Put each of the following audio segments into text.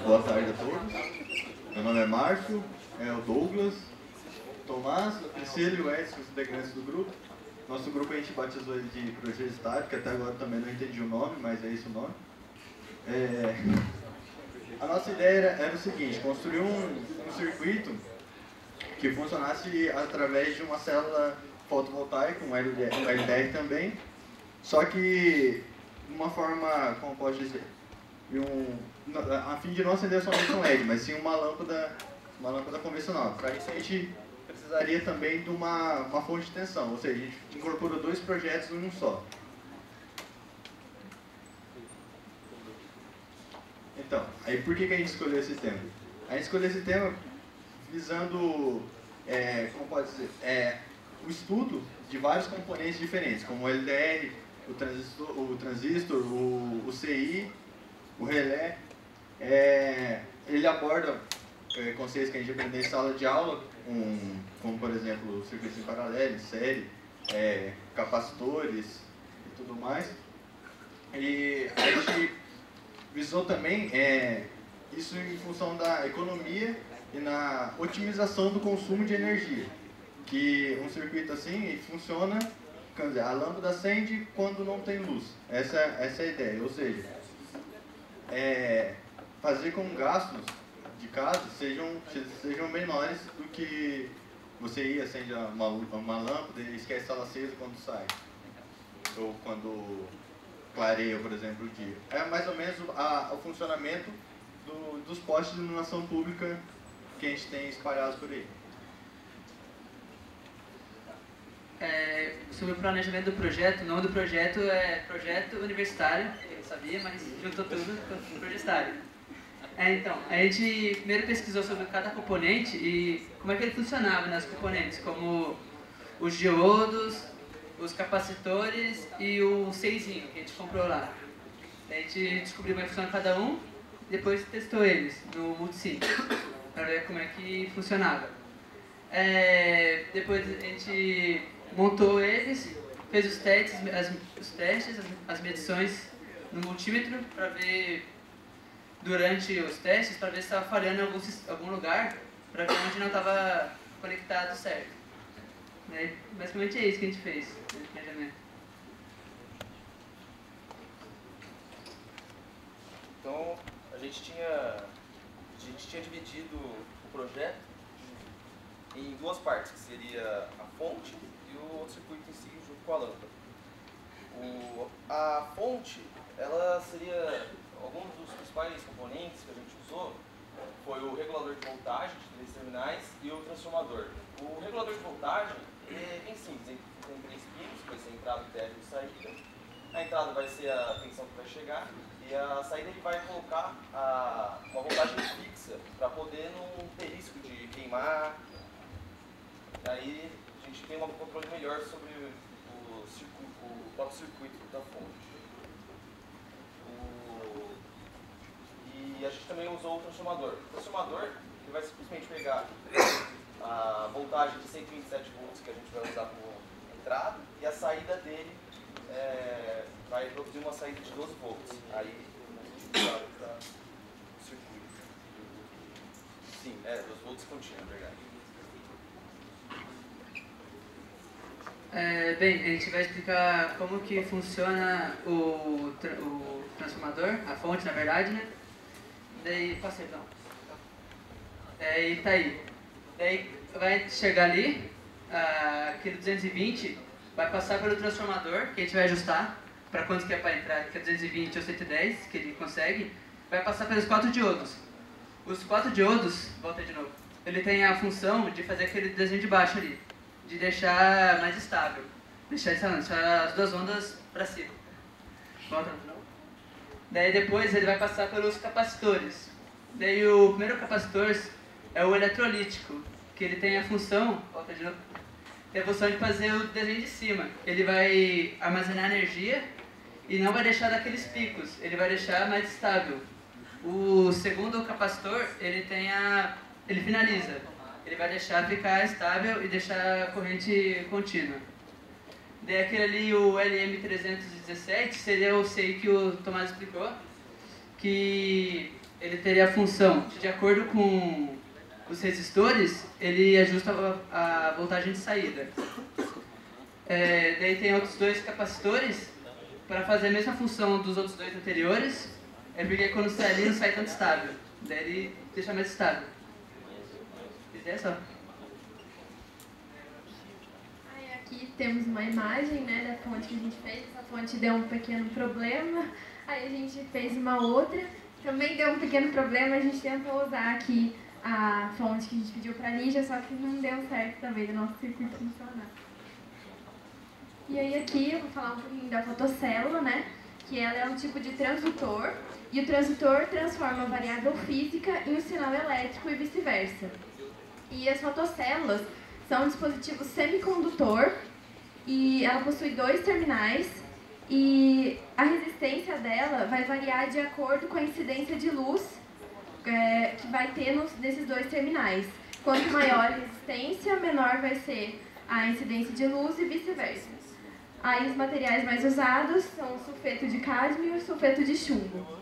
Boa tarde a todos. Meu nome é Márcio, é o Douglas, Tomás, a Priscila e o Edson, os integrantes do grupo. Nosso grupo a gente batizou ele de Projeto Estático, que até agora também não entendi o nome, mas é esse o nome. A nossa ideia era o seguinte: construir um circuito que funcionasse através de uma célula fotovoltaica, um LDR também, só que de uma forma, como posso dizer, a fim de não acender somente um LED, mas sim uma lâmpada convencional. Para isso a gente precisaria também de uma fonte de tensão, ou seja, a gente incorporou dois projetos em um só. Então, aí por que a gente escolheu esse tema? A gente escolheu esse tema visando, como pode dizer, o estudo de vários componentes diferentes, como o LDR, o transistor, o CI, o relé. Ele aborda conceitos que a gente aprendeu em sala de aula, como por exemplo circuitos em paralelo, em série, capacitores e tudo mais. E a gente visou também isso em função da economia e na otimização do consumo de energia. Que um circuito assim funciona, quer dizer, a lâmpada acende quando não tem luz. Essa é a ideia, ou seja, fazer com gastos de casa sejam menores do que você ir acende uma lâmpada e esquece ela acesa quando sai, ou quando clareia, por exemplo, o dia. É mais ou menos o funcionamento dos postes de iluminação pública que a gente tem espalhados por aí. Sobre o planejamento do projeto, o nome do projeto é Projeto Universitário, eu não sabia, mas juntou tudo com Projestário. Então, a gente primeiro pesquisou sobre cada componente e como é que ele funcionava nas componentes, como os diodos, os capacitores e o seizinho que a gente comprou lá. A gente descobriu como é que funciona cada um e depois testou eles no multisim para ver como é que funcionava. Depois a gente montou eles, fez os testes, as medições no multímetro para ver durante os testes, para ver se estava falhando em algum lugar, para ver onde não estava conectado certo. Basicamente é isso que a gente fez no planejamento. Então, a gente tinha dividido o projeto em duas partes, que seria a fonte e o outro circuito em si, junto com a lâmpada. A fonte, ela seria, alguns dos principais componentes que a gente usou foi o regulador de voltagem de 3 terminais e o transformador. O regulador de voltagem é bem simples, ele tem 3 pinos, que vai ser a entrada, término e saída. A entrada vai ser a tensão que vai chegar e a saída ele vai colocar uma voltagem fixa para poder não ter risco de queimar. Aí a gente tem um controle melhor sobre o próprio circuito da fonte. E a gente também usou o transformador. O transformador ele vai simplesmente pegar a voltagem de 127 volts que a gente vai usar como entrada e a saída dele vai produzir uma saída de 12 volts. Aí a gente vai para o circuito. Sim, 12 volts contínuo, é verdade. Bem, a gente vai explicar como que funciona o transformador, a fonte na verdade, né? Daí, passei, não. Daí tá aí. Daí vai chegar ali, aquele 220 vai passar pelo transformador, que a gente vai ajustar para quanto que é para entrar, que é 220 ou 110, que ele consegue. Vai passar pelos 4 diodos. Os 4 diodos, volta de novo, ele tem a função de fazer aquele desenho de baixo ali, de deixar mais estável, deixar as duas ondas para cima. Volta de novo. Daí depois ele vai passar pelos capacitores. Daí o primeiro capacitor é o eletrolítico, que ele tem a função, volta de novo, tem a função de fazer o desenho de cima. Ele vai armazenar energia e não vai deixar daqueles picos, ele vai deixar mais estável. O segundo capacitor, ele finaliza. Ele vai deixar ficar estável e deixar a corrente contínua. Daí aquele ali, o LM317, seria o CI que o Tomás explicou, que ele teria a função de acordo com os resistores, ele ajusta a voltagem de saída. Daí tem outros dois capacitores para fazer a mesma função dos outros dois anteriores, porque quando sai ali não sai tanto estável, daí ele deixa mais estável. É só. Aí aqui temos uma imagem, né, da fonte que a gente fez. Essa fonte deu um pequeno problema, aí a gente fez uma outra, também deu um pequeno problema, a gente tentou usar aqui a fonte que a gente pediu para a Lígia, só que não deu certo também do nosso circuito funcionar. E aí aqui eu vou falar um pouquinho da fotocélula, né? Que ela é um tipo de transdutor, e o transdutor transforma a variável física em um sinal elétrico e vice-versa. E as fotocélulas são um dispositivo semicondutor, e ela possui 2 terminais, e a resistência dela vai variar de acordo com a incidência de luz que vai ter nesses 2 terminais. Quanto maior a resistência, menor vai ser a incidência de luz e vice-versa. Aí os materiais mais usados são o sulfeto de cádmio e o sulfeto de chumbo.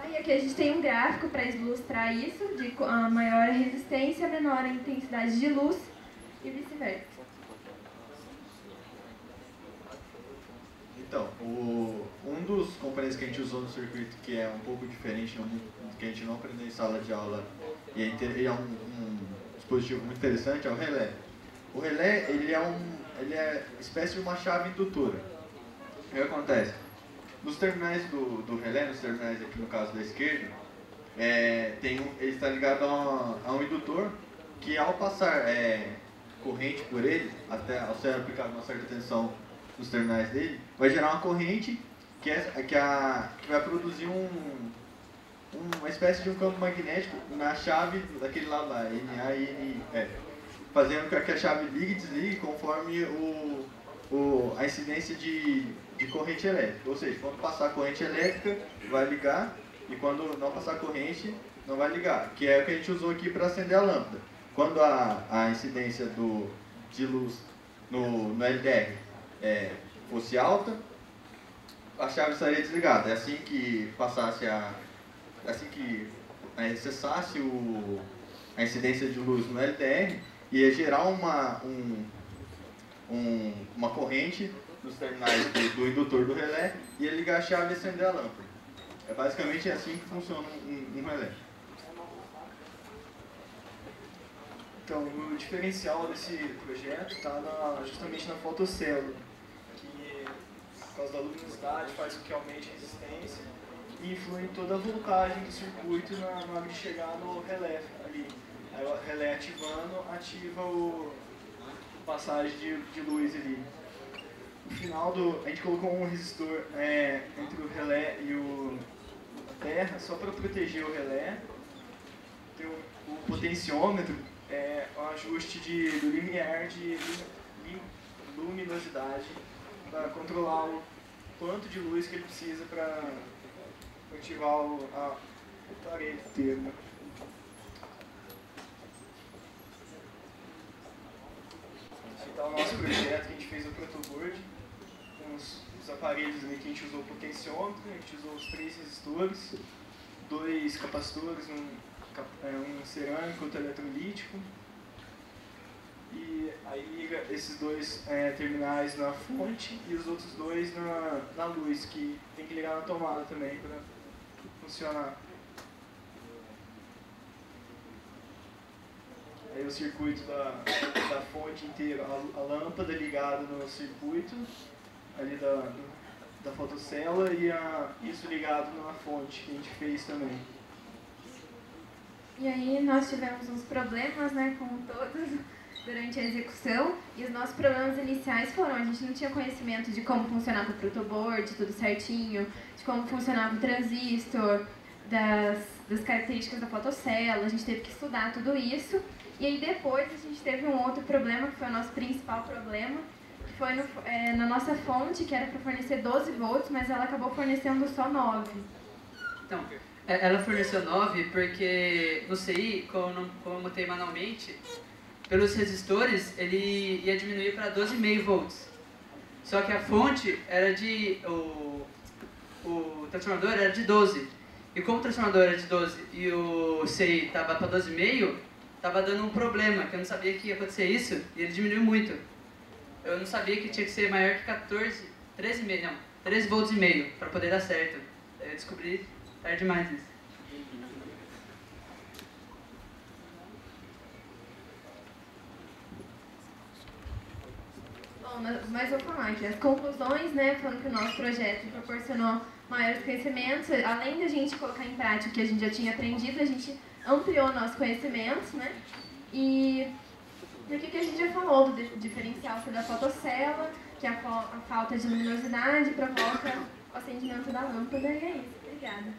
E aqui a gente tem um gráfico para ilustrar isso, de a maior a resistência, menor a intensidade de luz e vice-versa. Então, um dos componentes que a gente usou no circuito, que é um pouco diferente, que a gente não aprendeu em sala de aula, e é um dispositivo muito interessante, é o relé. O relé, ele é espécie de uma chave indutora. O que acontece? Nos terminais do relé, nos terminais aqui no caso da esquerda, ele está ligado a um indutor que, ao passar corrente por ele, até ao ser aplicado uma certa tensão nos terminais dele, vai gerar uma corrente que vai produzir uma espécie de um campo magnético na chave daquele lado lá, NA e NI, fazendo com que a chave ligue e desligue conforme a incidência de corrente elétrica. Ou seja, quando passar a corrente elétrica, vai ligar, e quando não passar a corrente, não vai ligar, que é o que a gente usou aqui para acender a lâmpada. Quando a incidência de luz no LDR fosse alta, a chave estaria desligada. É assim que cessasse a incidência de luz no LDR, ia gerar uma corrente nos terminais do indutor do relé, e ia ligar a chave e acender a lâmpada. É basicamente assim que funciona um relé. Então, o diferencial desse projeto está justamente na fotocélula, que, por causa da luminosidade, faz com que aumente a resistência e influi em toda a voltagem do circuito na hora de chegar no relé ali. Aí o relé ativando, ativa a passagem de luz ali. No final a gente colocou um resistor entre o relé e a terra, só para proteger o relé. Tem o potenciômetro, o ajuste do limiar de luminosidade, para controlar o quanto de luz que ele precisa para ativar o aparelho inteiro. Né? Esse está o nosso projeto que a gente fez o protoboard, com os aparelhos ali que a gente usou o potenciômetro, a gente usou os 3 resistores, 2 capacitores, um cerâmico, outro eletrolítico, e aí liga esses 2 terminais na fonte e os outros 2 na luz, que tem que ligar na tomada também para funcionar. Aí o circuito da fonte inteira, a lâmpada ligada no circuito ali da fotocélula, e isso ligado na fonte que a gente fez também. E aí nós tivemos uns problemas, né, como todos, durante a execução, e os nossos problemas iniciais foram: a gente não tinha conhecimento de como funcionava o protoboard, tudo certinho, de como funcionava o transistor, das características da fotocélula, a gente teve que estudar tudo isso. E aí depois a gente teve um outro problema, que foi o nosso principal problema, que foi na nossa fonte, que era para fornecer 12 volts, mas ela acabou fornecendo só 9. Então, ela forneceu 9 porque no CI, como eu mutei manualmente, pelos resistores ele ia diminuir para 12,5 volts. Só que a fonte era o transformador era de 12. E como o transformador era de 12 e o CI estava para 12,5, estava dando um problema, que eu não sabia que ia acontecer isso, e ele diminuiu muito. Eu não sabia que tinha que ser maior que 13 volts e meio, para poder dar certo. Daí eu descobri tarde demais isso. Bom, mas vou falar aqui. As conclusões, né, falando que o nosso projeto proporcionou maiores conhecimentos, além da gente colocar em prática o que a gente já tinha aprendido, a gente ampliou nossos conhecimentos, né? E do que a gente já falou, do diferencial da fotocélula, que a falta de luminosidade provoca o acendimento da lâmpada, e é isso. Obrigada.